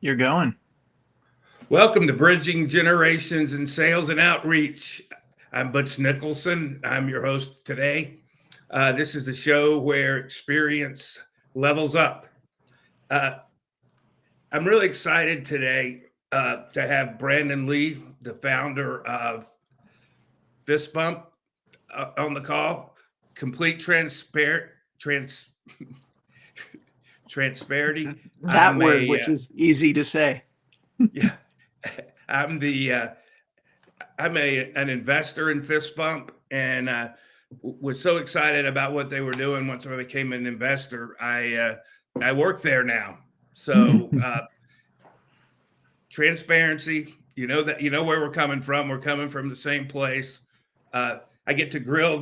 You're going. Welcome to Bridging Generations in Sales and Outreach. I'm Butch Nicholson. I'm your host today. This is the show where experience levels up. Uh, I'm really excited today to have Brandon Lee, the founder of Fist Bump, on the call. Complete trans, transparency. That I'm word, a which is easy to say. yeah. I'm the I'm an investor in Fist Bump, and was so excited about what they were doing. Once I became an investor, I work there now. So transparency, you know where we're coming from. We're coming from the same place. I get to grill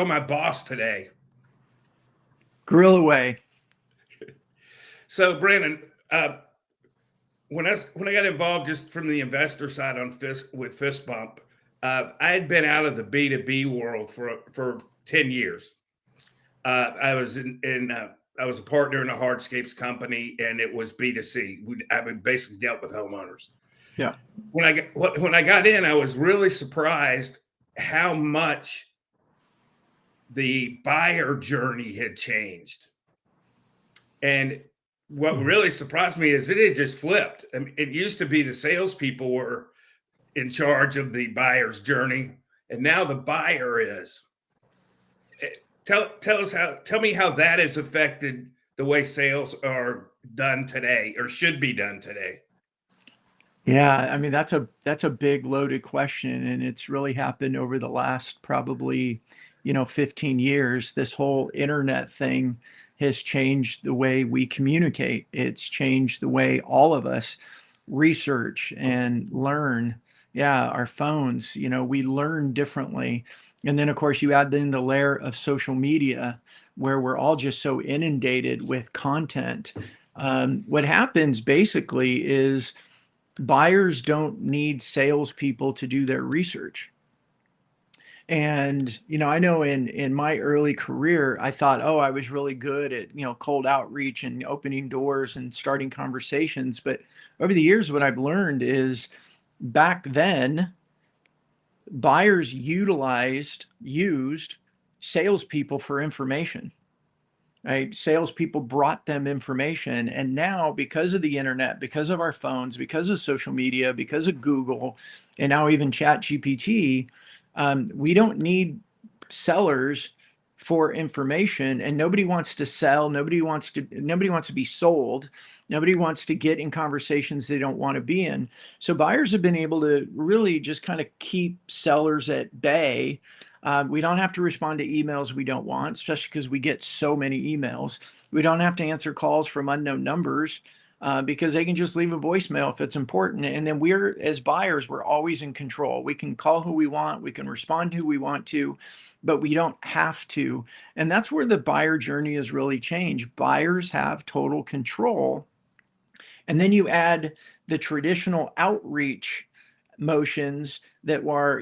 my boss today. Grill away. So Brandon, when I got involved just from the investor side on Fist Bump, I had been out of the B2B world for 10 years. I was I was a partner in a hardscapes company, and it was B2C. I basically dealt with homeowners. Yeah. When I got in, I was really surprised how much the buyer journey had changed. And what really surprised me is it had just flipped. I mean, it used to be the salespeople were in charge of the buyer's journey, and now the buyer is. Tell me how that has affected the way sales are done today or should be done today. Yeah, I mean that's a big loaded question, and it's really happened over the last probably, 15 years. This whole internet thing has changed the way we communicate. It's changed the way all of us research and learn. Yeah, our phones, we learn differently. And then of course you add in the layer of social media where we're all just so inundated with content. What happens basically is buyers don't need salespeople to do their research. And I know in my early career, I thought, oh, I was really good at cold outreach and opening doors and starting conversations. But over the years, what I've learned is back then, buyers used salespeople for information. Right? Salespeople brought them information. And now, because of the internet, because of our phones, because of social media, because of Google, and now even Chat GPT, we don't need sellers for information, and nobody wants to sell. Nobody wants to be sold. Nobody wants to get in conversations they don't want to be in. So buyers have been able to really just kind of keep sellers at bay. We don't have to respond to emails we don't want, especially because we get so many emails. We don't have to answer calls from unknown numbers because they can just leave a voicemail if it's important. And then as buyers, we're always in control. We can call who we want, we can respond to who we want to, but we don't have to. And that's where the buyer journey has really changed. Buyers have total control. And then you add the traditional outreach motions that were,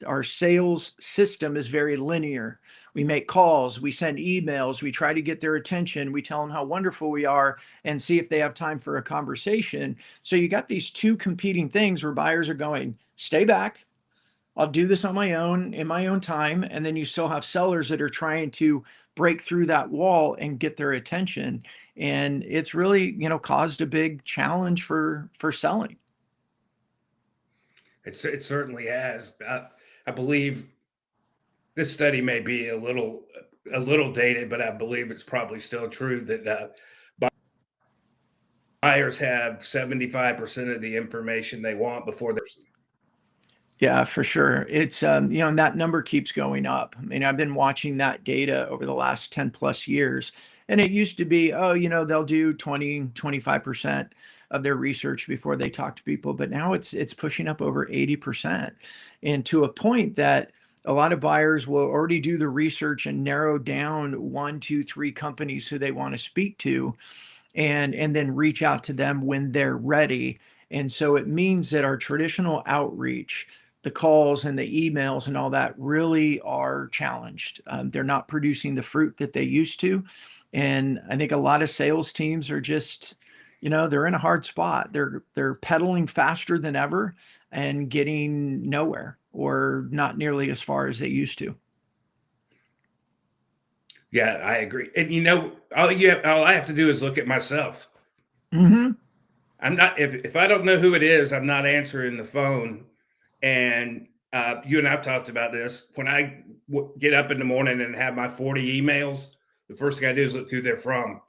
our sales system is very linear. We make calls, we send emails, we try to get their attention, we tell them how wonderful we are and see if they have time for a conversation. So you got these two competing things where buyers are going, stay back, I'll do this on my own in my own time. And then you still have sellers that are trying to break through that wall and get their attention. And it's really, caused a big challenge for selling. It certainly has. I believe this study may be a little dated, but I believe it's probably still true that buyers have 75% of the information they want before they're. Yeah, for sure. It's, and that number keeps going up. I mean, I've been watching that data over the last 10 plus years. And it used to be, oh, they'll do 20, 25% of their research before they talk to people. But now it's pushing up over 80%. And to a point that a lot of buyers will already do the research and narrow down one, two, three companies who they want to speak to and then reach out to them when they're ready. And so it means that our traditional outreach, the calls and the emails and all that really are challenged. They're not producing the fruit that they used to. And I think a lot of sales teams are just, they're in a hard spot. They're pedaling faster than ever and getting nowhere or not nearly as far as they used to. Yeah, I agree. And all I have to do is look at myself. Hmm. I'm not if I don't know who it is, I'm not answering the phone. And you and I've talked about this. When I get up in the morning and have my 40 emails, the first thing I do is look who they're from.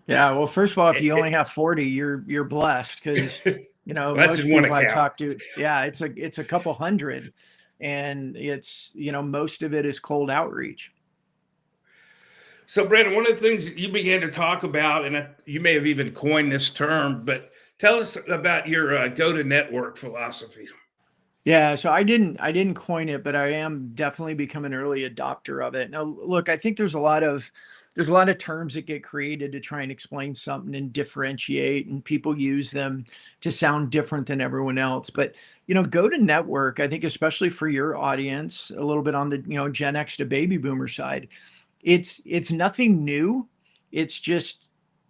Yeah. Well, first of all, if It, you only it, have 40, you're blessed because, well, that's most in one people I account. talk to, yeah, it's a couple hundred, and it's, most of it is cold outreach. So, Brandon, one of the things that you began to talk about, and you may have even coined this term, but tell us about your go to network philosophy. Yeah, so I didn't coin it, but I am definitely become an early adopter of it. Now, look, I think there's a lot of terms that get created to try and explain something and differentiate, and people use them to sound different than everyone else. But go to network, I think especially for your audience, a little bit on the Gen X to baby boomer side, it's nothing new. It's just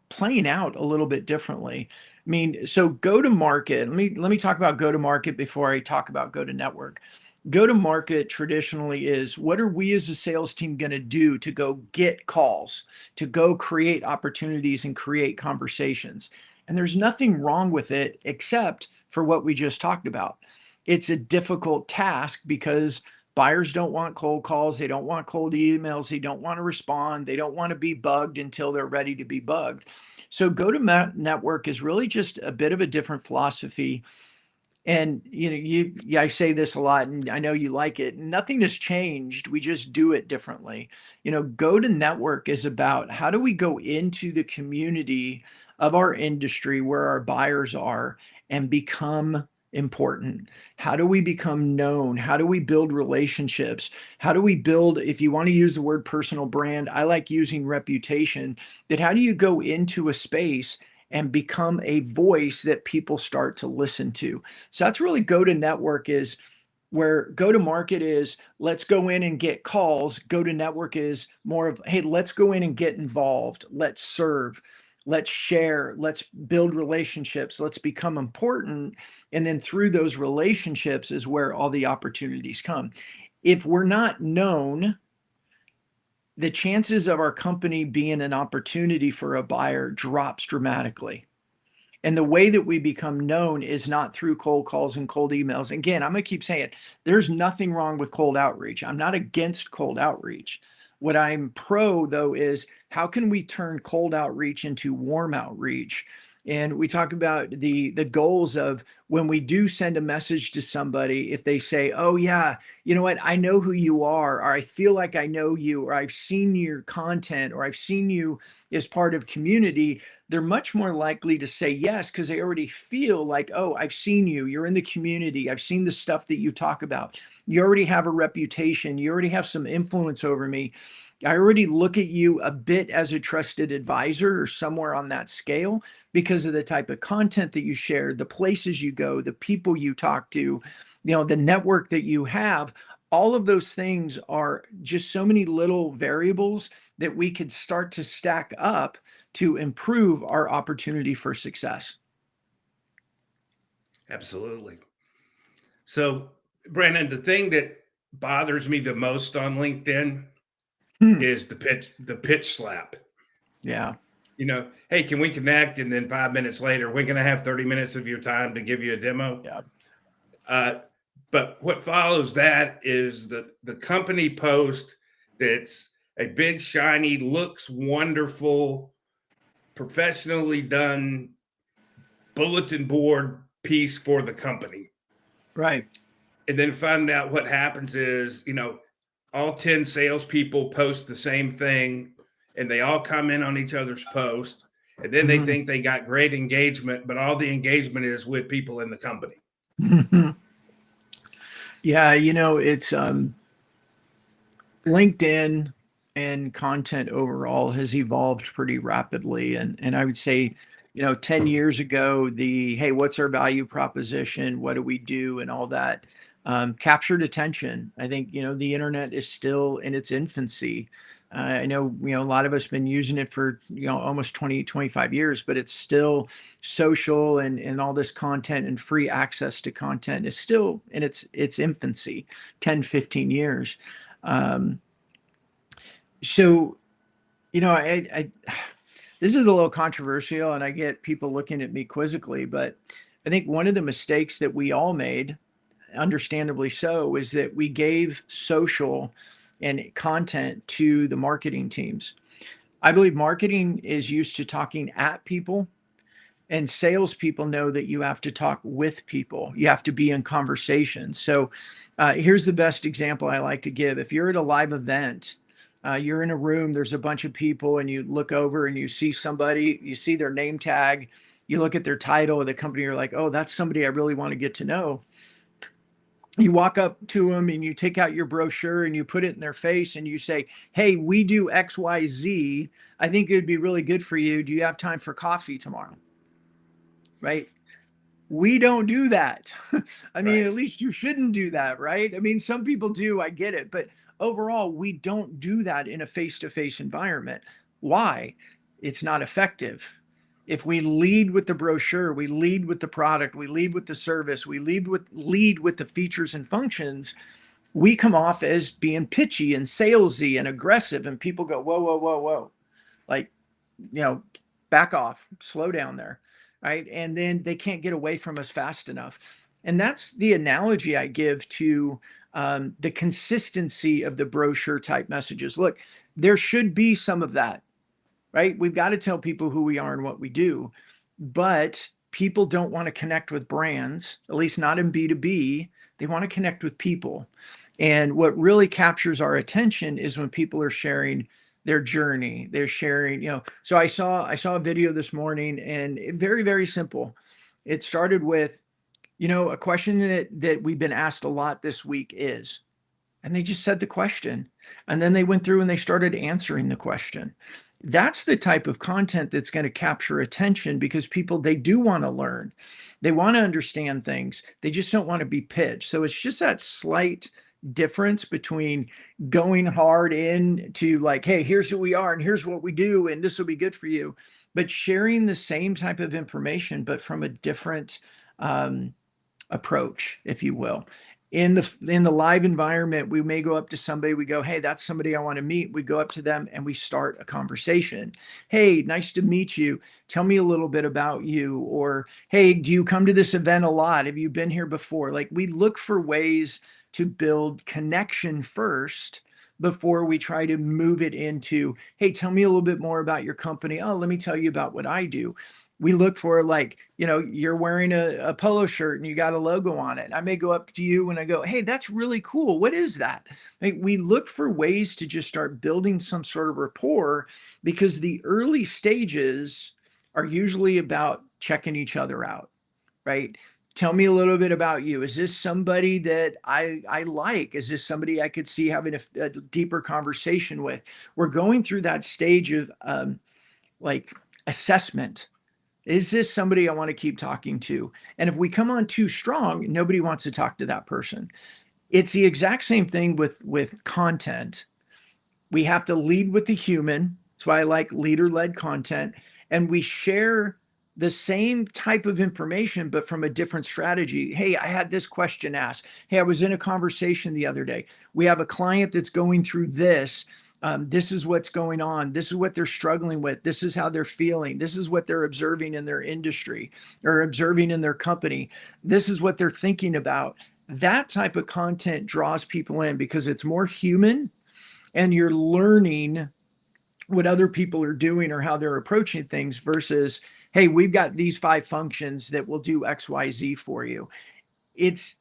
playing out a little bit differently. I mean, so go to market. Let me talk about go to market before I talk about go to network. Go to market traditionally is, what are we as a sales team going to do to go get calls, to go create opportunities and create conversations? And there's nothing wrong with it except for what we just talked about. It's a difficult task because buyers don't want cold calls. They don't want cold emails. They don't want to respond. They don't want to be bugged until they're ready to be bugged. So go to network is really just a bit of a different philosophy. And yeah, I say this a lot, and I know you like it. Nothing has changed. We just do it differently. Go to network is about how do we go into the community of our industry where our buyers are and become important. How do we become known? How do we build relationships? How do we build, if you want to use the word personal brand, I like using reputation, that how do you go into a space and become a voice that people start to listen to? So that's really go to network, is where go to market is, let's go in and get calls. Go to network is more of, hey, let's go in and get involved. Let's serve. Let's share. Let's build relationships. Let's become important. And then through those relationships is where all the opportunities come. If we're not known, the chances of our company being an opportunity for a buyer drops dramatically. And the way that we become known is not through cold calls and cold emails. Again, I'm going to keep saying it. There's nothing wrong with cold outreach. I'm not against cold outreach. What I'm pro, though, is how can we turn cold outreach into warm outreach? And we talk about the goals of when we do send a message to somebody, if they say, oh, yeah, you know what, I know who you are, or I feel like I know you, or I've seen your content, or I've seen you as part of community, they're much more likely to say yes because they already feel like, oh, I've seen you. You're in the community. I've seen the stuff that you talk about. You already have a reputation. You already have some influence over me. I already look at you a bit as a trusted advisor or somewhere on that scale because of the type of content that you share, the places you go, the people you talk to, the network that you have. All of those things are just so many little variables that we could start to stack up to improve our opportunity for success. Absolutely. So, Brandon, the thing that bothers me the most on LinkedIn Hmm. is the pitch slap. Yeah. Hey, can we connect? And then 5 minutes later, we're going to have 30 minutes of your time to give you a demo. Yeah. Uh, but what follows that is the company post that's a big, shiny, looks wonderful, professionally done bulletin board piece for the company. Right. And then find out what happens is, all 10 salespeople post the same thing and they all comment on each other's post. And then they Mhm. think they got great engagement, but all the engagement is with people in the company. Yeah, it's LinkedIn and content overall has evolved pretty rapidly. And I would say, 10 years ago, the hey, what's our value proposition? What do we do? And all that captured attention. I think, the internet is still in its infancy. I know, a lot of us been using it for, almost 20, 25 years, but it's still social, and all this content and free access to content is still in its infancy, 10, 15 years. Um, so, I this is a little controversial, and I get people looking at me quizzically, but I think one of the mistakes that we all made, understandably so, is that we gave social and content to the marketing teams. I believe marketing is used to talking at people, and salespeople know that you have to talk with people. You have to be in conversation. So here's the best example I like to give. If you're at a live event, you're in a room, there's a bunch of people, and you look over and you see somebody, you see their name tag, you look at their title of the company, you're like, oh, that's somebody I really want to get to know. You walk up to them and you take out your brochure and you put it in their face and you say, hey, we do XYZ. I think it would be really good for you. Do you have time for coffee tomorrow? Right? We don't do that. I mean, Right. at least you shouldn't do that, right? I mean, some people do, I get it, but overall, we don't do that in a face-to-face environment. Why? It's not effective. If we lead with the brochure, we lead with the product, we lead with the service, we lead with the features and functions, we come off as being pitchy and salesy and aggressive, and people go, whoa, whoa, whoa, whoa. Like, you know, back off, slow down there, right? And then they can't get away from us fast enough. And that's the analogy I give to the consistency of the brochure type messages. Look, there should be some of that, right? We've got to tell people who we are and what we do, but people don't want to connect with brands, at least not in B2B. They want to connect with people. And what really captures our attention is when people are sharing their journey. They're sharing, so I saw a video this morning, and very, very simple. It started with, a question that we've been asked a lot this week is, and they just said the question, and then they went through and they started answering the question. That's the type of content that's going to capture attention, because people, they do want to learn, they want to understand things, they just don't want to be pitched. So it's just that slight difference between going hard into like, hey, here's who we are and here's what we do and this will be good for you, but sharing the same type of information but from a different approach, if you will. In the live environment, we may go up to somebody, we go, hey, that's somebody I want to meet. We go up to them and we start a conversation. Hey, nice to meet you. Tell me a little bit about you. Or, hey, do you come to this event a lot? Have you been here before? Like, we look for ways to build connection first before we try to move it into, hey, tell me a little bit more about your company. Oh, let me tell you about what I do. We look for, like, you're wearing a polo shirt and you got a logo on it. I may go up to you and I go, hey, that's really cool. What is that? Like, we look for ways to just start building some sort of rapport, because the early stages are usually about checking each other out, right? Tell me a little bit about you. Is this somebody that I like? Is this somebody I could see having a deeper conversation with? We're going through that stage of like assessment. Is this somebody I want to keep talking to? And if we come on too strong, nobody wants to talk to that person. It's the exact same thing with content. We have to lead with the human. That's why I like leader-led content. And we share the same type of information, but from a different strategy. Hey, I had this question asked. Hey, I was in a conversation the other day. We have a client that's going through this. This is what's going on. This is what they're struggling with. This is how they're feeling. This is what they're observing in their industry or observing in their company. This is what they're thinking about. That type of content draws people in because it's more human, and you're learning what other people are doing or how they're approaching things versus, hey, we've got these 5 functions that will do XYZ for you. It's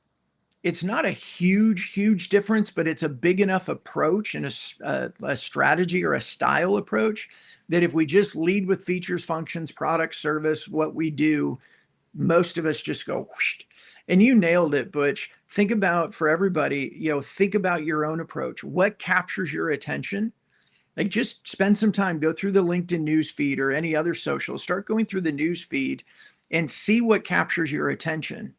not a huge difference, but it's a big enough approach and a strategy or a style approach that if we just lead with features, functions, product, service, what we do, most of us just go whoosh. And you nailed it, Butch. Think about, for everybody, think about your own approach. What captures your attention? Like, just spend some time, go through the LinkedIn news feed or any other social, start going through the news feed and see what captures your attention.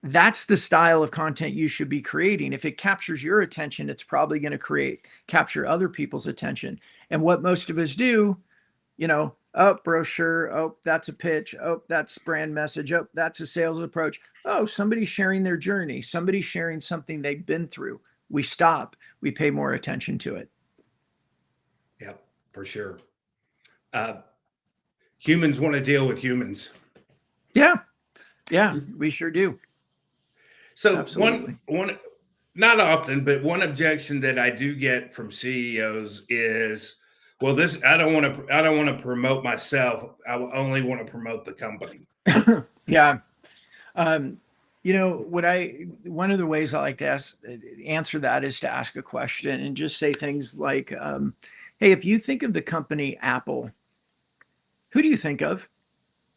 That's the style of content you should be creating. If it captures your attention, it's probably going to capture other people's attention. And what most of us do, oh, brochure, oh, that's a pitch, oh, that's brand message, oh, that's a sales approach. Oh, somebody's sharing their journey, somebody's sharing something they've been through. We stop, we pay more attention to it. Yep, for sure. Humans want to deal with humans. Yeah, we sure do. So Absolutely. one, not often, but one objection that I do get from CEOs is, well, I don't want to promote myself. I only want to promote the company. Yeah. One of the ways I like to answer that is to ask a question and just say things like, hey, if you think of the company Apple, who do you think of?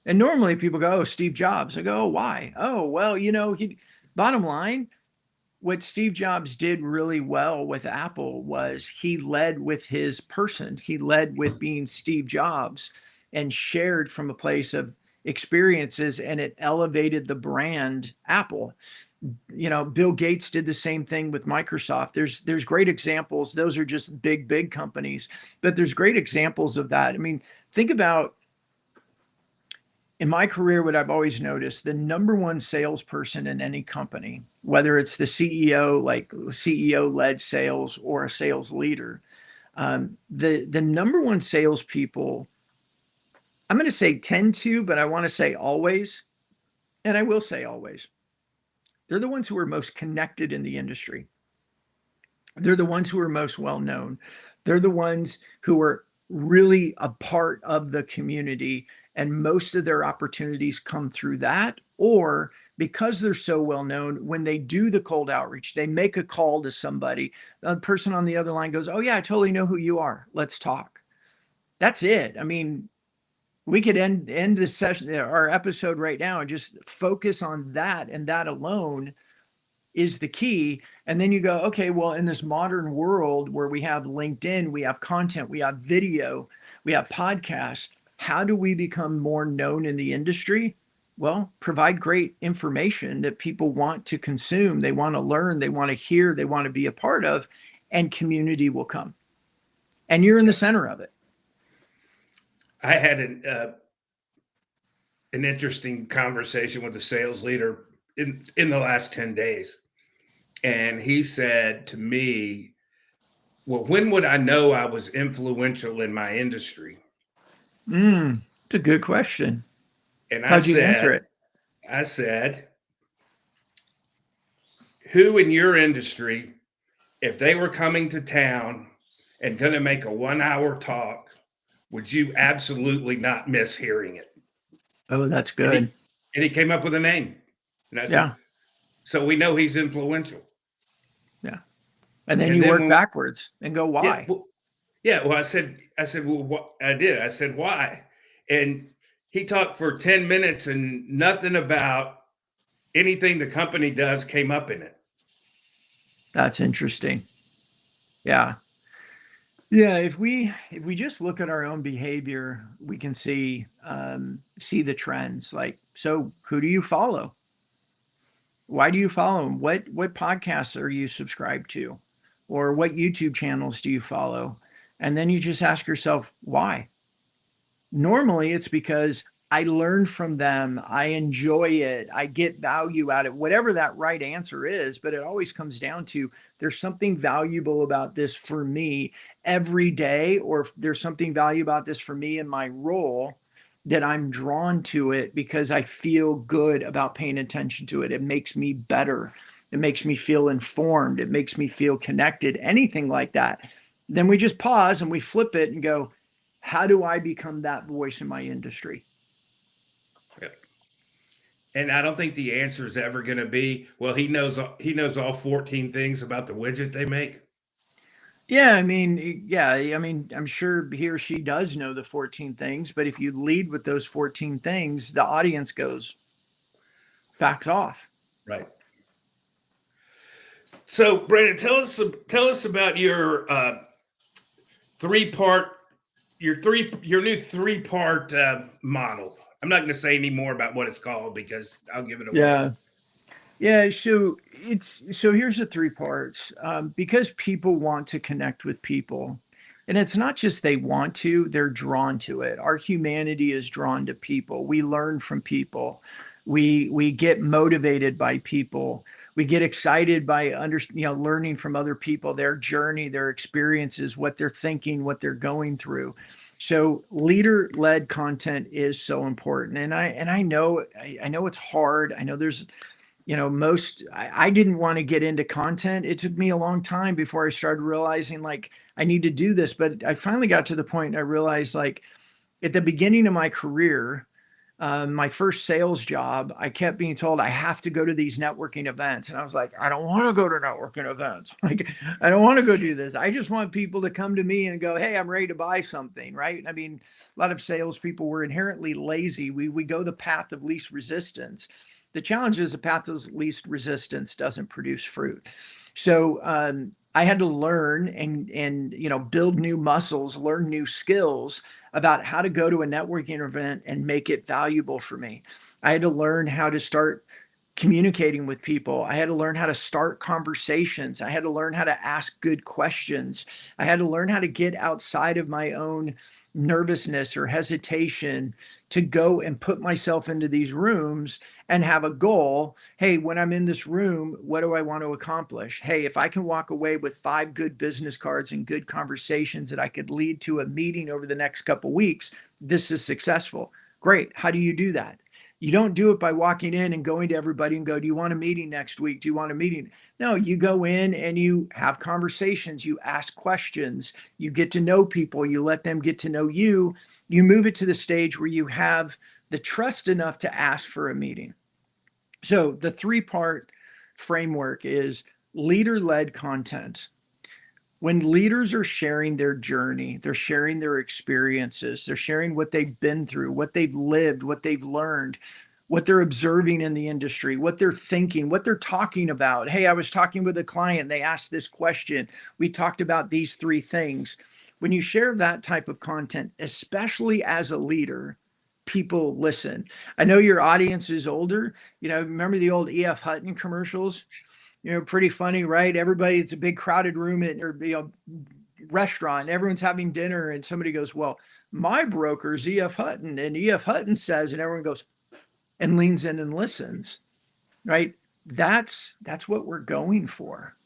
And normally people go, oh, Steve Jobs. I go, oh, why? Oh, well, bottom line, what Steve Jobs did really well with Apple was he led with his person. He led with being Steve Jobs and shared from a place of experiences, and it elevated the brand Apple. Bill Gates did the same thing with Microsoft. There's great examples. Those are just big companies, but there's great examples of that. I mean, think about, in my career, what I've always noticed, the number one salesperson in any company, whether it's the CEO, like CEO-led sales, or a sales leader, the number one salespeople, I'm going to say tend to, but I want to say always, and I will say always, they're the ones who are most connected in the industry. They're the ones who are most well-known. They're the ones who are really a part of the community, and most of their opportunities come through that, or because they're so well known, when they do the cold outreach, they make a call to somebody, the person on the other line goes, oh yeah, I totally know who you are. Let's talk. That's it. I mean, we could end this session, our episode right now, and just focus on that, and that alone is the key. And then you go, okay, well, in this modern world where we have LinkedIn, we have content, we have video, we have podcasts, how do we become more known in the industry? Well, provide great information that people want to consume, they want to learn, they want to hear, they want to be a part of, and community will come. And you're in the center of it. I had an interesting conversation with a sales leader in the last 10 days. And he said to me, well, when would I know I was influential in my industry? It's a good question. And how'd you answer it? I said, who in your industry, if they were coming to town and going to make a 1-hour talk, would you absolutely not miss hearing it? Oh, that's good. And he came up with a name. And I said, yeah. So we know he's influential. Yeah. And then you work backwards and go, why? Well, I said, well, what I did, I said, why? And he talked for 10 minutes and nothing about anything the company does came up in it. That's interesting. Yeah. Yeah. If we just look at our own behavior, we can see the trends. Like, so who do you follow? Why do you follow them? What podcasts are you subscribed to? Or what YouTube channels do you follow? And then you just ask yourself, why? Normally it's because I learn from them. I enjoy it. I get value out of it, whatever that right answer is. But it always comes down to, there's something valuable about this for me every day, or there's something valuable about this for me in my role, that I'm drawn to it because I feel good about paying attention to it. It makes me better. It makes me feel informed. It makes me feel connected, anything like that. Then we just pause and we flip it and go, how do I become that voice in my industry? Yeah. And I don't think the answer is ever going to be, well, he knows all 14 things about the widget they make. Yeah, I mean, I'm sure he or she does know the 14 things, but if you lead with those 14 things, the audience backs off. Right. So, Brandon, tell us about your your new three-part model. I'm not going to say any more about what it's called because I'll give it away. Yeah. Yeah, so here's the three parts. Because people want to connect with people, and it's not just they want to, they're drawn to it. Our humanity is drawn to people. We learn from people. We get motivated by people. We get excited by learning from other people, their journey, their experiences, what they're thinking, what they're going through. So leader-led content is so important. And I know I know it's hard. I know there's I didn't want to get into content. It took me a long time before I started realizing like I need to do this. But I finally got to the point I realized like at the beginning of my career, my first sales job, I kept being told I have to go to these networking events. And I was like, I don't want to go to networking events. Like, I don't want to go do this. I just want people to come to me and go, hey, I'm ready to buy something. Right. I mean, a lot of salespeople were inherently lazy. We go the path of least resistance. The challenge is the path of least resistance doesn't produce fruit. So, I had to learn and build new muscles, learn new skills about how to go to a networking event and make it valuable for me. I had to learn how to start communicating with people. I had to learn how to start conversations. I had to learn how to ask good questions. I had to learn how to get outside of my own nervousness or hesitation to go and put myself into these rooms and have a goal. Hey, when I'm in this room, what do I want to accomplish? Hey, if I can walk away with 5 good business cards and good conversations that I could lead to a meeting over the next couple weeks, this is successful. Great. How do you do that? You don't do it by walking in and going to everybody and go, do you want a meeting next week? Do you want a meeting? No, you go in and you have conversations, you ask questions, you get to know people, you let them get to know you. You move it to the stage where you have the trust enough to ask for a meeting. So the three-part framework is leader-led content. When leaders are sharing their journey, they're sharing their experiences, they're sharing what they've been through, what they've lived, what they've learned, what they're observing in the industry, what they're thinking, what they're talking about. Hey, I was talking with a client, they asked this question. We talked about these 3 things. When you share that type of content, especially as a leader, people listen. I know your audience is older. Remember the old E.F. Hutton commercials? Pretty funny, right? Everybody, it's a big crowded room at or restaurant. Everyone's having dinner, and somebody goes, "Well, my broker's E.F. Hutton," and E.F. Hutton says, and everyone goes and leans in and listens, right? That's what we're going for,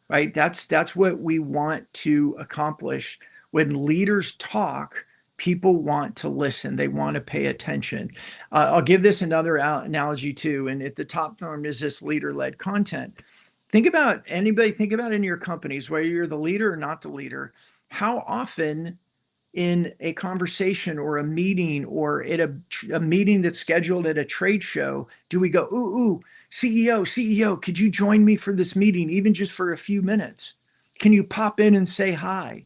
right? That's what we want to accomplish. When leaders talk, people want to listen. They want to pay attention. I'll give this another analogy too. And at the top form is this leader-led content. Think about in your companies, whether you're the leader or not the leader, how often in a conversation or a meeting or at a meeting that's scheduled at a trade show do we go, ooh, CEO, could you join me for this meeting, even just for a few minutes? Can you pop in and say hi?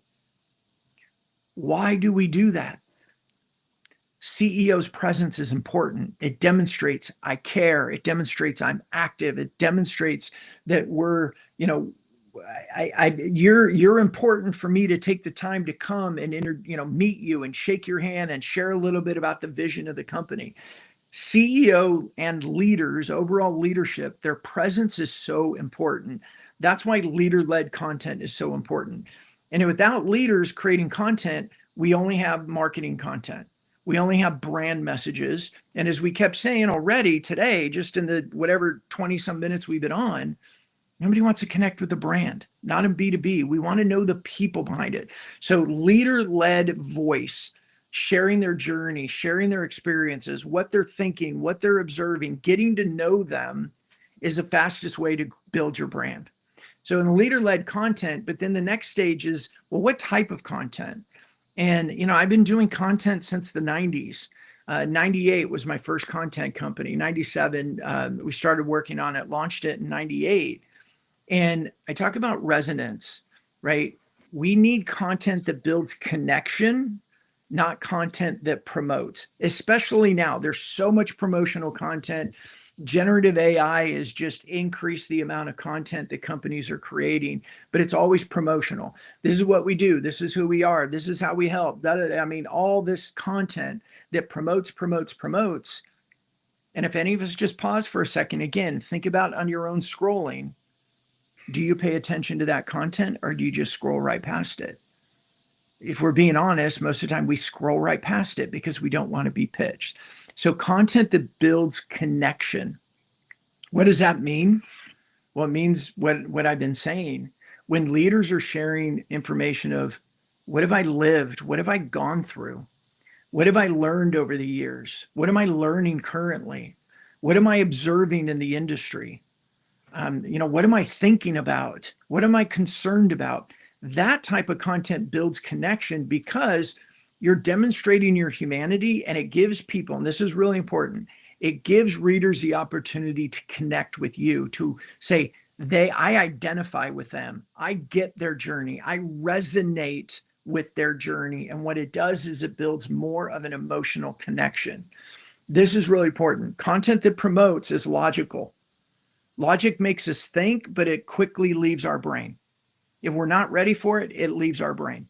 Why do we do that? CEO's presence is important. It demonstrates I care. It demonstrates I'm active. It demonstrates that we're, you're important for me to take the time to come and meet you and shake your hand and share a little bit about the vision of the company. CEO and leaders, overall leadership, their presence is so important. That's why leader-led content is so important. And without leaders creating content, we only have marketing content. We only have brand messages. And as we kept saying already today, just in the whatever 20 some minutes we've been on, nobody wants to connect with the brand, not in B2B. We want to know the people behind it. So leader-led voice, sharing their journey, sharing their experiences, what they're thinking, what they're observing, getting to know them is the fastest way to build your brand. So in leader-led content, but then the next stage is, well, what type of content? And, I've been doing content since the 90s. 98 was my first content company. 97, we started working on it, launched it in 98. And I talk about resonance, right? We need content that builds connection, not content that promotes, especially now. There's so much promotional content. Generative AI has just increased the amount of content that companies are creating, but it's always promotional. This is what we do. This is who we are. This is how we help. I mean, all this content that promotes And if any of us just pause for a second, again, think about on your own scrolling, do you pay attention to that content or do you just scroll right past it? If we're being honest, most of the time we scroll right past it because we don't want to be pitched. So content that builds connection. What does that mean? Well, it means what I've been saying. When leaders are sharing information of what have I lived? What have I gone through? What have I learned over the years? What am I learning currently? What am I observing in the industry? What am I thinking about? What am I concerned about? That type of content builds connection because you're demonstrating your humanity, and it gives people, and this is really important, it gives readers the opportunity to connect with you, to say, I identify with them. I get their journey. I resonate with their journey. And what it does is it builds more of an emotional connection. This is really important. Content that promotes is logical. Logic makes us think, but it quickly leaves our brain. If we're not ready for it, it leaves our brain.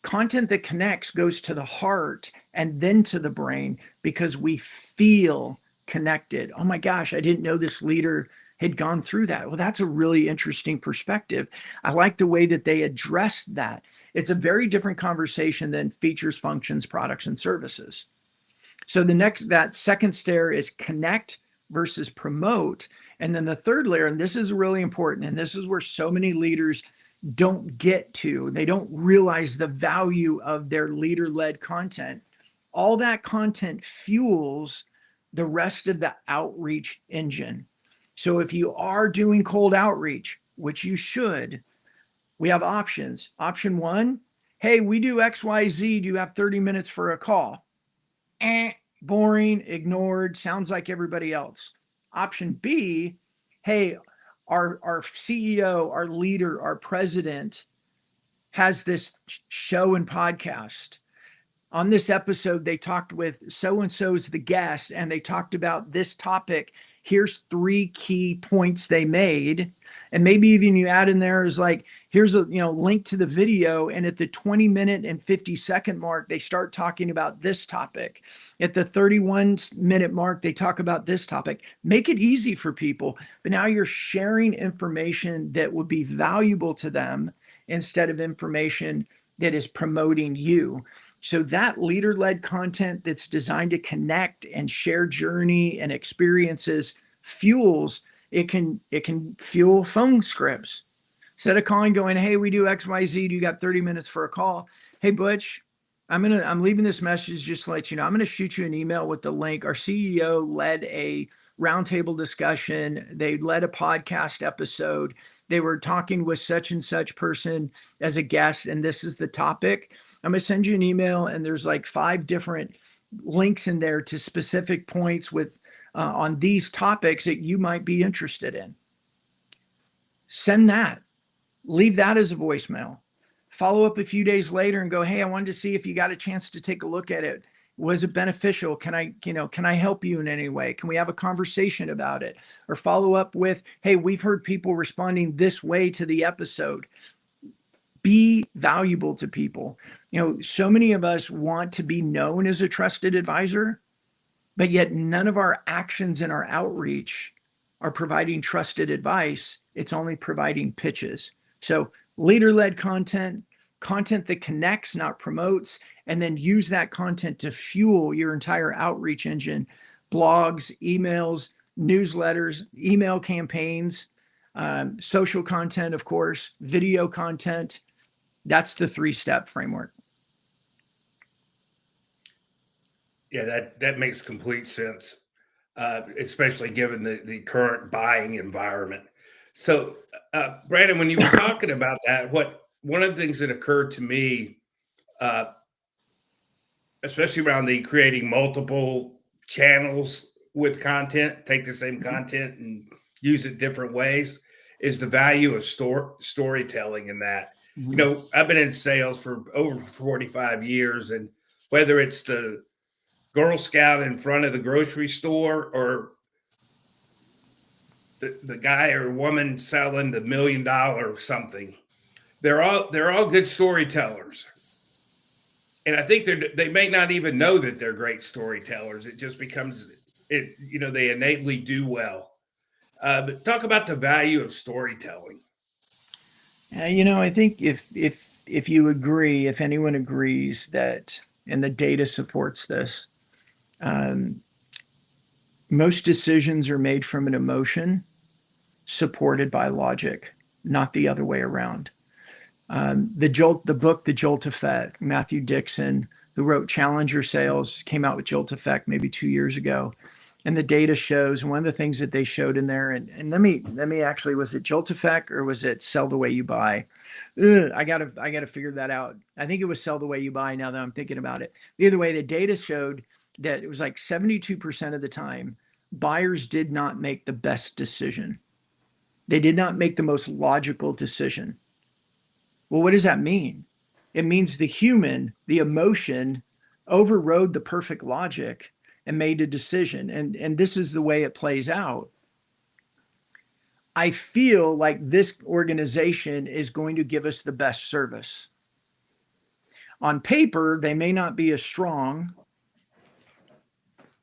Content that connects goes to the heart and then to the brain because we feel connected. Oh my gosh, I didn't know this leader had gone through that. Well, that's a really interesting perspective. I like the way that they addressed that. It's a very different conversation than features, functions, products, and services. So that second stair is connect versus promote. And then the third layer, and this is really important, and this is where so many leaders don't get to, they don't realize the value of their leader-led content. All that content fuels the rest of the outreach engine. So if you are doing cold outreach, which you should, we have options. Option one, hey, we do XYZ. Do you have 30 minutes for a call? Boring, ignored, sounds like everybody else. Option B, hey, our CEO, our leader, our president has this show and podcast. On this episode, they talked with so-and-so's the guest, and they talked about this topic. Here's 3 key points they made. And maybe even you add in there is like, here's a link to the video. And at the 20-minute and 50-second mark, they start talking about this topic. At the 31-minute mark, they talk about this topic. Make it easy for people. But now you're sharing information that would be valuable to them instead of information that is promoting you. So that leader-led content that's designed to connect and share journey and experiences fuels, it can fuel phone scripts. Instead of calling going, hey, we do XYZ, do you got 30 minutes for a call? Hey, Butch, I'm leaving this message just to let you know, I'm going to shoot you an email with the link. Our CEO led a roundtable discussion. They led a podcast episode. They were talking with such and such person as a guest, and this is the topic. I'm going to send you an email, and there's like 5 different links in there to specific points with on these topics that you might be interested in. Send that. Leave that as a voicemail. Follow up a few days later and go, hey, I wanted to see if you got a chance to take a look at it. Was it beneficial? Can I help you in any way? Can we have a conversation about it? Or follow up with, hey, we've heard people responding this way to the episode. Be valuable to people. So many of us want to be known as a trusted advisor, but yet none of our actions in our outreach are providing trusted advice. It's only providing pitches. So leader-led content that connects, not promotes, and then use that content to fuel your entire outreach engine, blogs, emails, newsletters, email campaigns, social content, of course, video content. That's the 3-step framework. Yeah, that makes complete sense, especially given the current buying environment. So, Brandon, when you were talking about that, one of the things that occurred to me, especially around the creating multiple channels with content, take the same content and use it different ways, is the value of storytelling in that. Mm-hmm. I've been in sales for over 45 years, and whether it's the Girl Scout in front of the grocery store or the guy or woman selling the $1 million something, they're all good storytellers. And I think they may not even know that they're great storytellers. It just becomes they innately do well. But talk about the value of storytelling. I think if you agree, if anyone agrees that, and the data supports this, um, most decisions are made from an emotion supported by logic, not the other way around. The book, The Jolt Effect, Matthew Dixon, who wrote Challenger Sales, came out with Jolt Effect maybe 2 years ago. And the data shows, one of the things that they showed in there, and let me actually, was it Jolt Effect or was it Sell the Way You Buy? I gotta figure that out. I think it was Sell the Way You Buy now that I'm thinking about it. Either way, the data showed that it was like 72% of the time, buyers did not make the best decision. They did not make the most logical decision. Well, what does that mean? It means the human, the emotion overrode the perfect logic and made a decision. And this is the way it plays out. I feel like this organization is going to give us the best service. On paper, they may not be as strong.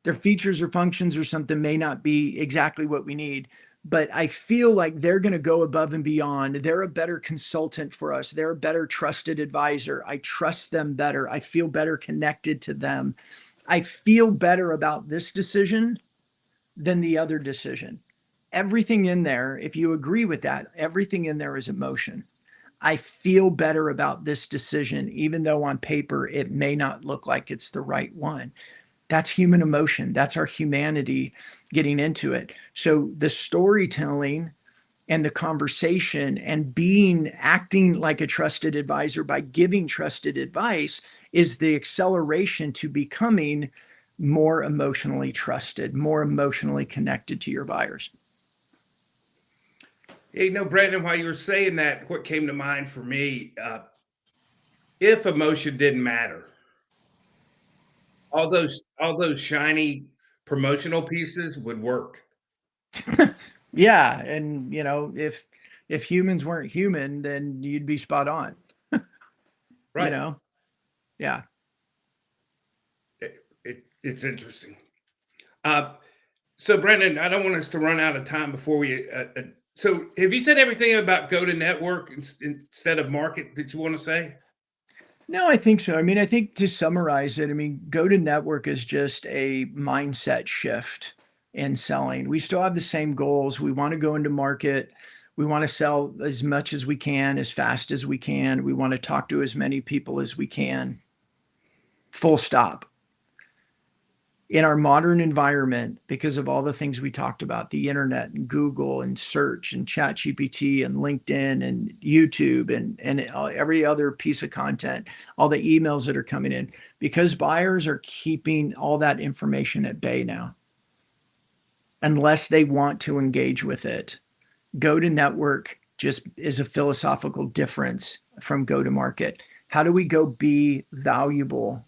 Their features or functions or something may not be exactly what we need, but I feel like they're going to go above and beyond. They're a better consultant for us. They're a better trusted advisor. I trust them better. I feel better connected to them. I feel better about this decision than the other decision. Everything in there, if you agree with that, everything in there is emotion. I feel better about this decision, even though on paper it may not look like it's the right one. That's human emotion. That's our humanity getting into it. So the storytelling and the conversation and acting like a trusted advisor by giving trusted advice is the acceleration to becoming more emotionally trusted, more emotionally connected to your buyers. Brandon, while you were saying that, what came to mind for me, if emotion didn't matter, all those shiny promotional pieces would work. Yeah, and if humans weren't human, then you'd be spot on. you Right. know? Yeah. It's interesting. Uh, so, Brandon, I don't want us to run out of time before we. So, have you said everything about go to network instead of market that you want to say? No, I think so. I mean, I think to summarize it, I mean, go to network is just a mindset shift in selling. We still have the same goals. We want to go into market. We want to sell as much as we can, as fast as we can. We want to talk to as many people as we can. Full stop. In our modern environment, because of all the things we talked about, the internet and Google and search and chat GPT and LinkedIn and YouTube and every other piece of content, all the emails that are coming in, because buyers are keeping all that information at bay now, unless they want to engage with it. Go to network just is a philosophical difference from go to market. How do we go be valuable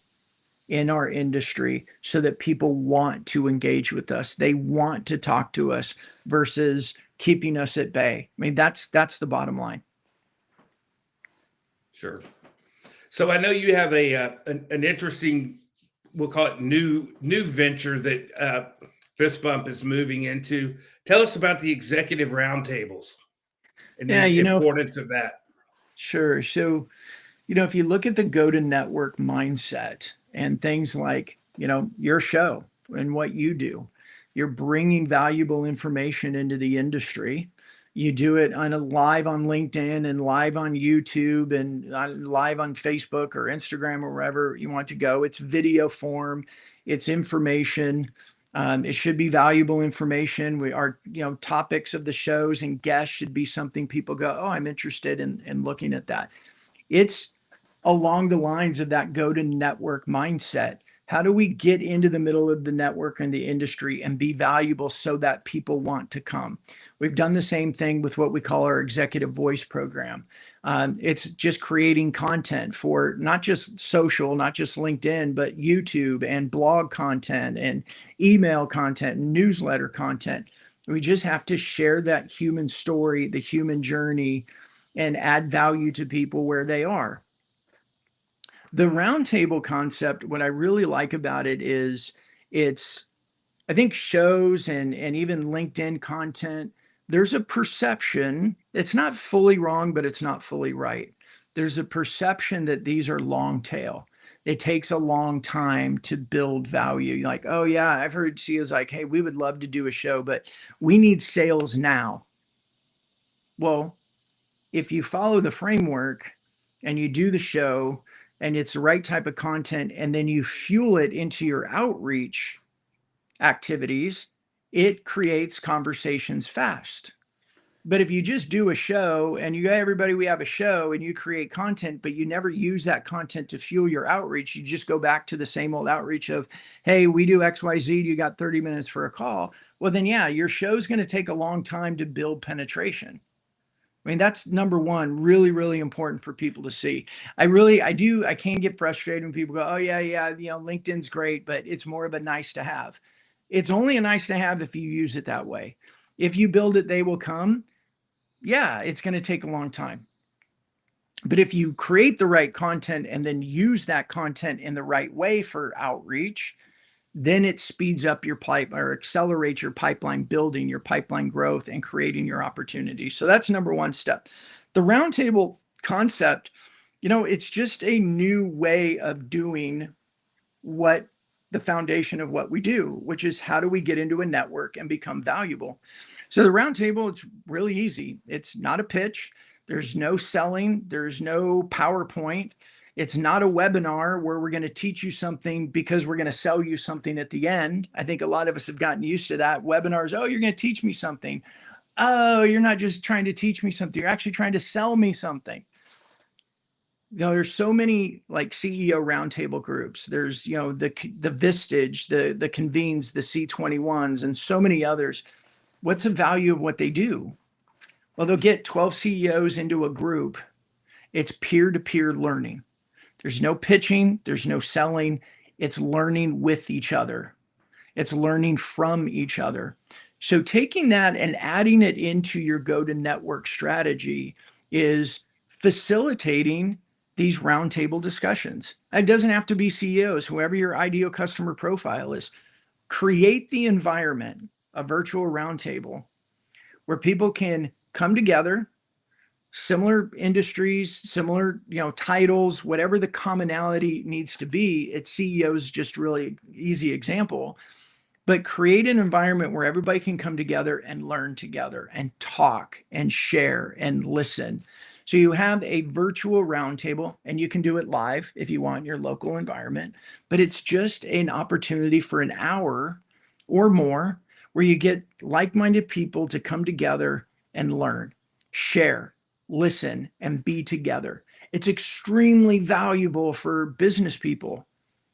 in our industry so that people want to engage with us? They want to talk to us versus keeping us at bay. I mean, that's the bottom line. Sure. So I know you have an interesting, we'll call it new venture that Fist Bump is moving into. Tell us about the executive roundtables and Yeah, the importance of that. Sure. So, if you look at the go to network mindset and things like, your show and what you do, you're bringing valuable information into the industry. You do it live on LinkedIn and live on YouTube and live on Facebook or Instagram or wherever you want to go. It's video form, it's information. It should be valuable information. Topics of the shows and guests should be something people go, oh, I'm interested in looking at that. It's along the lines of that go to network mindset. How do we get into the middle of the network and the industry and be valuable so that people want to come? We've done the same thing with what we call our executive voice program. It's just creating content for not just social, not just LinkedIn, but YouTube and blog content and email content and newsletter content. We just have to share that human story, the human journey, and add value to people where they are. The roundtable concept, what I really like about it is it's I think shows and even LinkedIn content, there's a perception, it's not fully wrong, but it's not fully right. There's a perception that these are long tail. It takes a long time to build value. You're like, oh yeah, I've heard CEOs like, hey, we would love to do a show, but we need sales now. Well, if you follow the framework and you do the show and it's the right type of content, and then you fuel it into your outreach activities, it creates conversations fast. But if you just do a show and you, everybody, we have a show, and you create content, but you never use that content to fuel your outreach, you just go back to the same old outreach of, hey, we do XYZ, you got 30 minutes for a call. Well, then, yeah, your show's going to take a long time to build penetration. I mean, that's number one, really, really important for people to see. I can get frustrated when people go, oh, yeah, LinkedIn's great, but it's more of a nice to have. It's only a nice to have if you use it that way. If you build it, they will come. Yeah, it's going to take a long time. But if you create the right content and then use that content in the right way for outreach, then it speeds up your pipe or accelerates your pipeline building, your pipeline growth, and creating your opportunities. So that's number one step. The roundtable concept, it's just a new way of doing what the foundation of what we do, which is how do we get into a network and become valuable? So the roundtable, it's really easy. It's not a pitch. There's no selling. There's no PowerPoint. It's not a webinar where we're going to teach you something because we're going to sell you something at the end. I think a lot of us have gotten used to that. Webinars, oh, you're going to teach me something. Oh, you're not just trying to teach me something. You're actually trying to sell me something. There's so many like CEO roundtable groups. There's, the Vistage, the Convenes, the C21s, and so many others. What's the value of what they do? Well, they'll get 12 CEOs into a group. It's peer-to-peer learning. There's no pitching. There's no selling. It's learning with each other. It's learning from each other. So taking that and adding it into your go-to-network strategy is facilitating these roundtable discussions. It doesn't have to be CEOs, whoever your ideal customer profile is. Create the environment, a virtual roundtable, where people can come together, similar industries, similar, titles, whatever the commonality needs to be. It's CEOs, just really easy example, but create an environment where everybody can come together and learn together and talk and share and listen. So you have a virtual roundtable, and you can do it live if you want in your local environment, but it's just an opportunity for an hour or more where you get like-minded people to come together and learn, share, listen, and be together. It's extremely valuable for business people.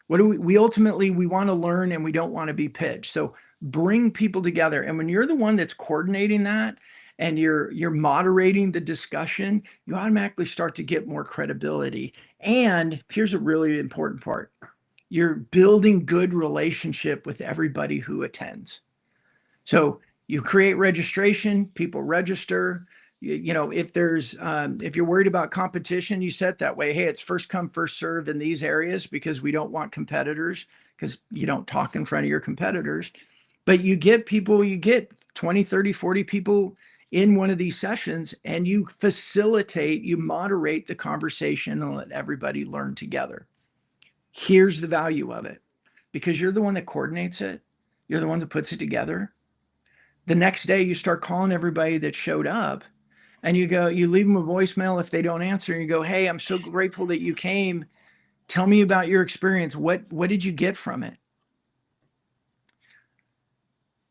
What do we ultimately, we want to learn, and we don't want to be pitched. So bring people together. And when you're the one that's coordinating that and you're moderating the discussion, you automatically start to get more credibility. And here's a really important part. You're building good relationship with everybody who attends. So you create registration, people register. If you're worried about competition, you set that way. Hey, it's first come, first serve in these areas because we don't want competitors, because you don't talk in front of your competitors. But you get 20, 30, 40 people in one of these sessions, and you moderate the conversation and let everybody learn together. Here's the value of it, because you're the one that coordinates it. You're the one that puts it together. The next day you start calling everybody that showed up, and you leave them a voicemail if they don't answer, and you go, hey, I'm so grateful that you came. Tell me about your experience. What did you get from it?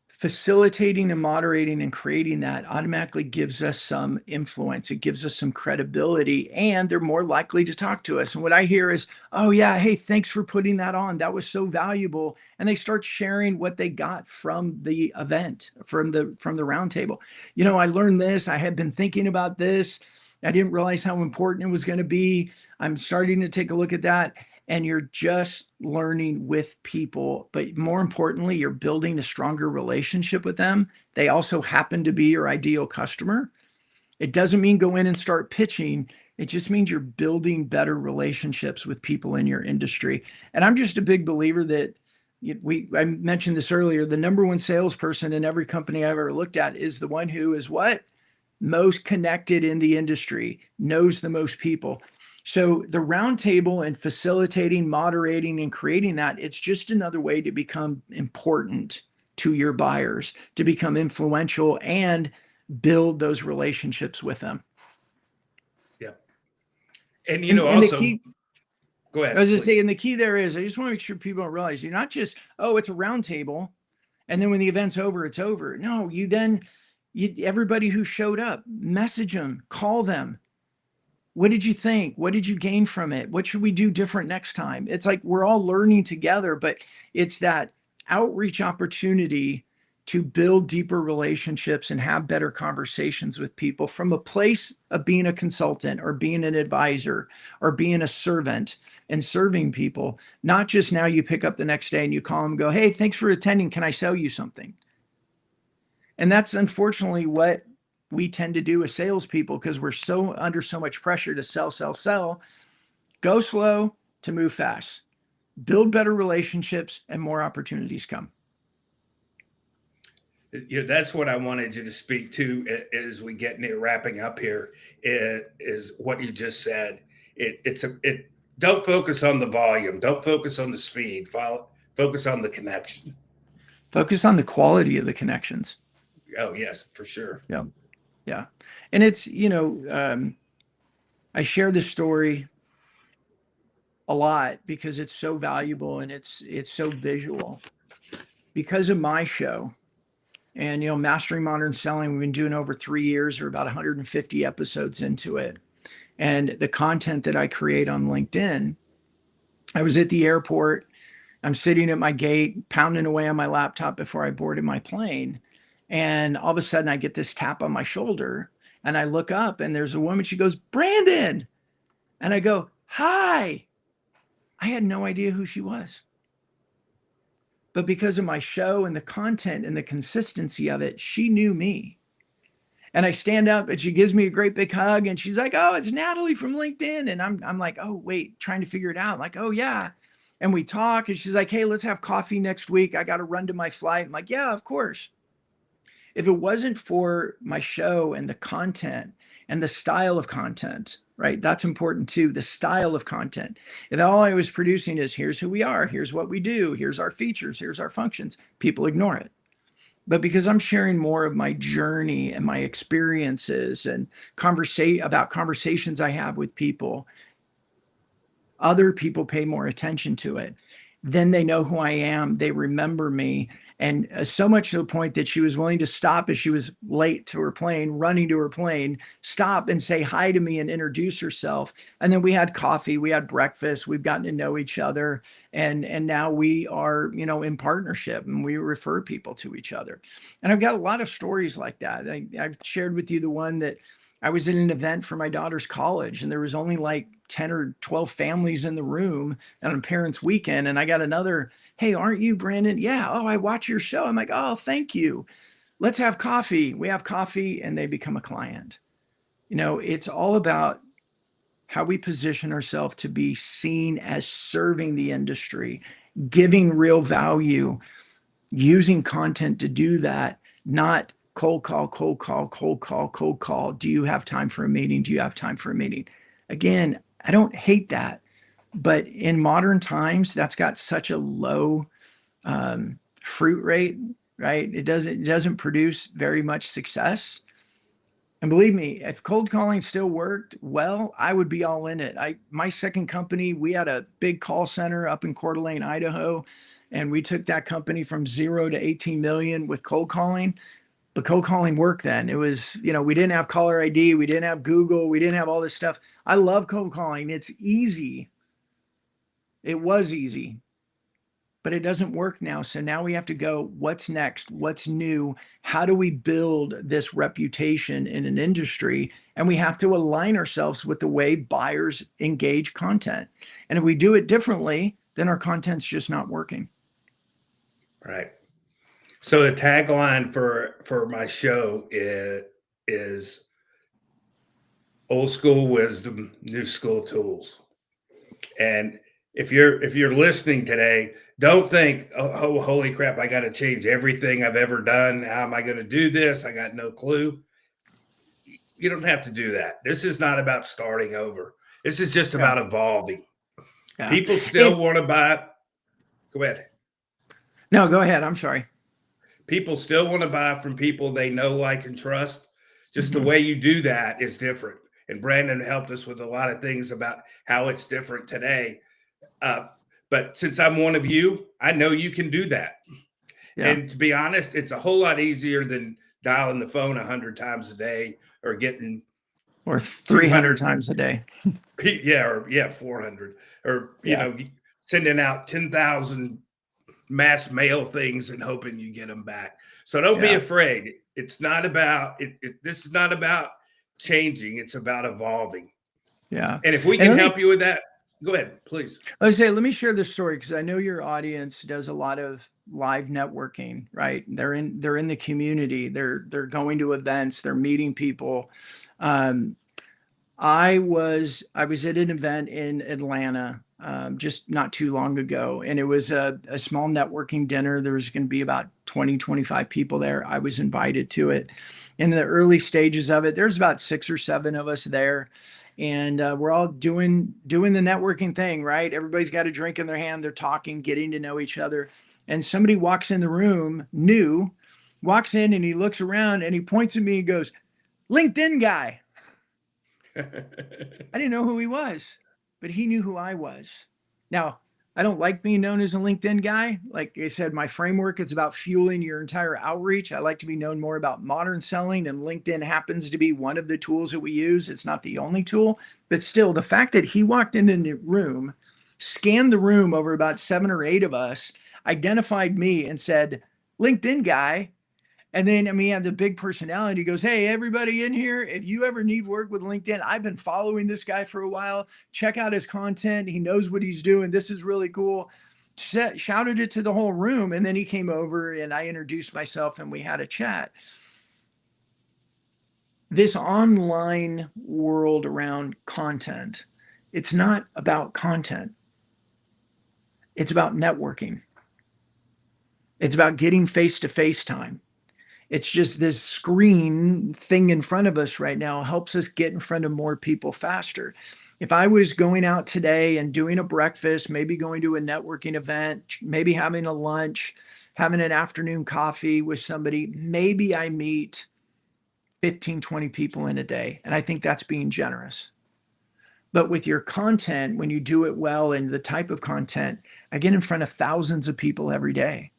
Facilitating and moderating and creating that automatically gives us some influence. It gives us some credibility, and they're more likely to talk to us. And what I hear is, oh yeah, hey, thanks for putting that on. That was so valuable. And they start sharing what they got from the event, from the roundtable. I learned this. I had been thinking about this. I didn't realize how important it was going to be. I'm starting to take a look at that. And you're just learning with people, but more importantly, you're building a stronger relationship with them. They also happen to be your ideal customer. It doesn't mean go in and start pitching. It just means you're building better relationships with people in your industry. And I'm just a big believer that I mentioned this earlier, the number one salesperson in every company I've ever looked at is the one who is what? Most connected in the industry, knows the most people. So the roundtable and facilitating, moderating, and creating that, it's just another way to become important to your buyers, to become influential and build those relationships with them. Yeah. And, And the also, key, go I ahead, was just please. saying, the key there is, I just want to make sure people don't realize you're not just, oh, it's a roundtable, and then when the event's over, it's over. No, everybody who showed up, message them, call them. What did you think? What did you gain from it? What should we do different next time? It's like we're all learning together, but it's that outreach opportunity to build deeper relationships and have better conversations with people from a place of being a consultant or being an advisor or being a servant and serving people. Not just now you pick up the next day and you call them and go, hey, thanks for attending. Can I sell you something? And that's unfortunately what we tend to do as salespeople because we're so under so much pressure to sell, sell, sell. Go slow to move fast. Build better relationships and more opportunities come. That's what I wanted you to speak to as we get near wrapping up here is what you just said. Don't focus on the volume. Don't focus on the speed. Focus on the connection. Focus on the quality of the connections. Oh, yes, for sure. Yeah. Yeah. And it's, I share this story a lot because it's so valuable and it's so visual. Because of my show and, Mastering Modern Selling, we've been doing over 3 years or about 150 episodes into it. And the content that I create on LinkedIn, I was at the airport. I'm sitting at my gate, pounding away on my laptop before I boarded my plane. And all of a sudden I get this tap on my shoulder and I look up and there's a woman. She goes, Brandon. And I go, hi. I had no idea who she was. But because of my show and the content and the consistency of it, she knew me. And I stand up and she gives me a great big hug and she's like, oh, it's Natalie from LinkedIn. And I'm like, oh, wait, trying to figure it out. Like, oh, yeah. And we talk and she's like, hey, let's have coffee next week. I got to run to my flight. I'm like, yeah, of course. If it wasn't for my show and the content and the style of content, right? That's important too. The style of content. And all I was producing is here's who we are, here's what we do, here's our features, here's our functions. People ignore it. But because I'm sharing more of my journey and my experiences and about conversations I have with people, other people pay more attention to it. Then they know who I am. They remember me. And so much to the point that she was willing to stop as she was late to her plane, running to her plane, stop and say hi to me and introduce herself. And then we had coffee, we had breakfast, we've gotten to know each other. And now we are, in partnership and we refer people to each other. And I've got a lot of stories like that. I've shared with you the one that I was at an event for my daughter's college and there was only like 10 or 12 families in the room on a parents' weekend. And I got another, hey, aren't you Brandon? Yeah. Oh, I watch your show. I'm like, oh, thank you. Let's have coffee. We have coffee and they become a client. It's all about how we position ourselves to be seen as serving the industry, giving real value, using content to do that, not cold call, cold call, cold call, cold call. Do you have time for a meeting? Do you have time for a meeting? Again, I don't hate that, but in modern times, that's got such a low fruit rate, right? It doesn't produce very much success. And believe me, if cold calling still worked well, I would be all in it. My second company, we had a big call center up in Coeur d'Alene, Idaho, and we took that company from 0 to 18 million with cold calling. But cold calling worked then. It was, we didn't have caller ID. We didn't have Google. We didn't have all this stuff. I love cold calling. It's easy. It was easy, but it doesn't work now. So now we have to go, what's next? What's new? How do we build this reputation in an industry? And we have to align ourselves with the way buyers engage content. And if we do it differently, then our content's just not working. Right. So the tagline for my show is old school wisdom, new school tools. And if you're listening today, don't think, oh holy crap, I got to change everything I've ever done. How am I going to do this? I got no clue. You don't have to do that. This is not about starting over. This is just Yeah. about evolving. Yeah. People still want to buy. Go ahead. No, go ahead. I'm sorry. People still want to buy from people they know, like, and trust. Just the Mhm. way you do that is different. And Brandon helped us with a lot of things about how it's different today. But since I'm one of you, I know you can do that. Yeah. And to be honest, it's a whole lot easier than dialing the phone 100 times a day or getting Or 300 200. times a day. Yeah, 400, or Yeah. sending out 10,000 mass mail things and hoping you get them back. So don't be Yeah. afraid. It's not about it. This is not about changing. It's about evolving. Yeah. And if we And can help you with that, go ahead, please. let me share this story because I know your audience does a lot of live networking, right? They're in the community. They're going to events. They're meeting people. Um, I was at an event in Atlanta just not too long ago, and it was a small networking dinner. There was going to be about 20, 25 people there. I was invited to it. In the early stages of it, there's about 6 or 7 of us there, and we're all doing the networking thing, right? Everybody's got a drink in their hand. They're talking, getting to know each other, and somebody walks in the room, walks in, and he looks around and he points at me and goes, "LinkedIn guy." I didn't know who he was, but he knew who I was. Now, I don't like being known as a LinkedIn guy. Like I said, my framework is about fueling your entire outreach. I like to be known more about modern selling, and LinkedIn happens to be one of the tools that we use. It's not the only tool, but still, the fact that he walked into the room, scanned the room over about 7 or 8 of us, identified me, and said, "LinkedIn guy." And then, I mean, he had the big personality. He goes, "Hey, everybody in here, if you ever need work with LinkedIn, I've been following this guy for a while. Check out his content. He knows what he's doing. This is really cool." Shouted it to the whole room. And then he came over and I introduced myself and we had a chat. This online world around content, it's not about content, it's about networking, it's about getting face to face time. It's just this screen thing in front of us right now helps us get in front of more people faster. If I was going out today and doing a breakfast, maybe going to a networking event, maybe having a lunch, having an afternoon coffee with somebody, maybe I meet 15, 20 people in a day. And I think that's being generous. But with your content, when you do it well and the type of content, I get in front of thousands of people every day.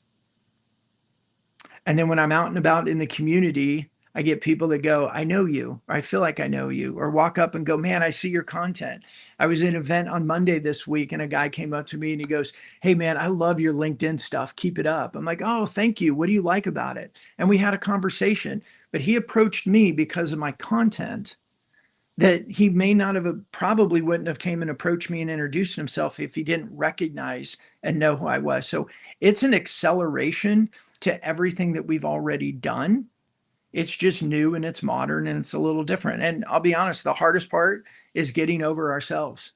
And then when I'm out and about in the community, I get people that go, "I know you," or "I feel like I know you," or walk up and go, "Man, I see your content." I was at an event on Monday this week and a guy came up to me and he goes, "Hey man, I love your LinkedIn stuff. Keep it up." I'm like, "Oh, thank you. What do you like about it?" And we had a conversation, but he approached me because of my content that he may not have probably wouldn't have came and approached me and introduced himself if he didn't recognize and know who I was. So it's an acceleration to everything that we've already done. It's just new and it's modern and it's a little different. And I'll be honest, the hardest part is getting over ourselves.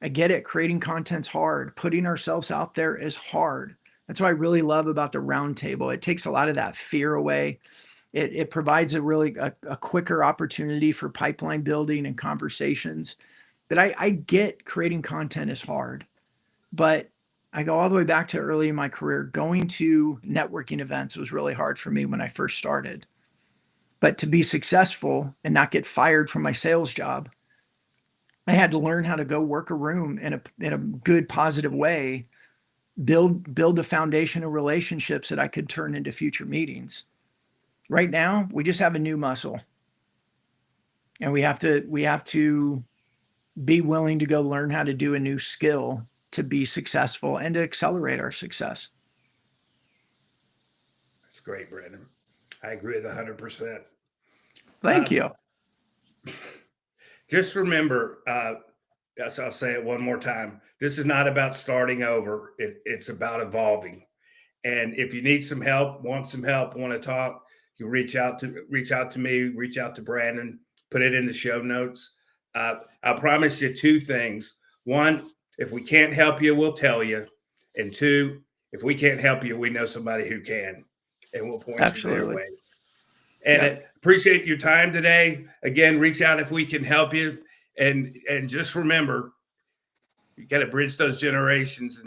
I get it. Creating content's hard. Putting ourselves out there is hard. That's what I really love about the roundtable. It takes a lot of that fear away. It provides a quicker opportunity for pipeline building and conversations. But I get creating content is hard, but I go all the way back to early in my career. Going to networking events was really hard for me when I first started. But to be successful and not get fired from my sales job, I had to learn how to go work a room in a good, positive way, build the foundation of relationships that I could turn into future meetings. Right now, we just have a new muscle, and we have to be willing to go learn how to do a new skill to be successful and to accelerate our success. That's great, Brandon. I agree with 100%. Thank Um, you. just remember, yes, I'll say it one more time. This is not about starting over. It's about evolving. And if you need some help, want to talk, you reach out to me, reach out to Brandon, put it in the show notes. I'll promise you 2 things. One, If we can't help you, we'll tell you. And two, if we can't help you, we know somebody who can, and we'll point you their Absolutely. way. And Yeah. I appreciate your time today. Again, reach out if we can help you. And just remember, you got to bridge those generations.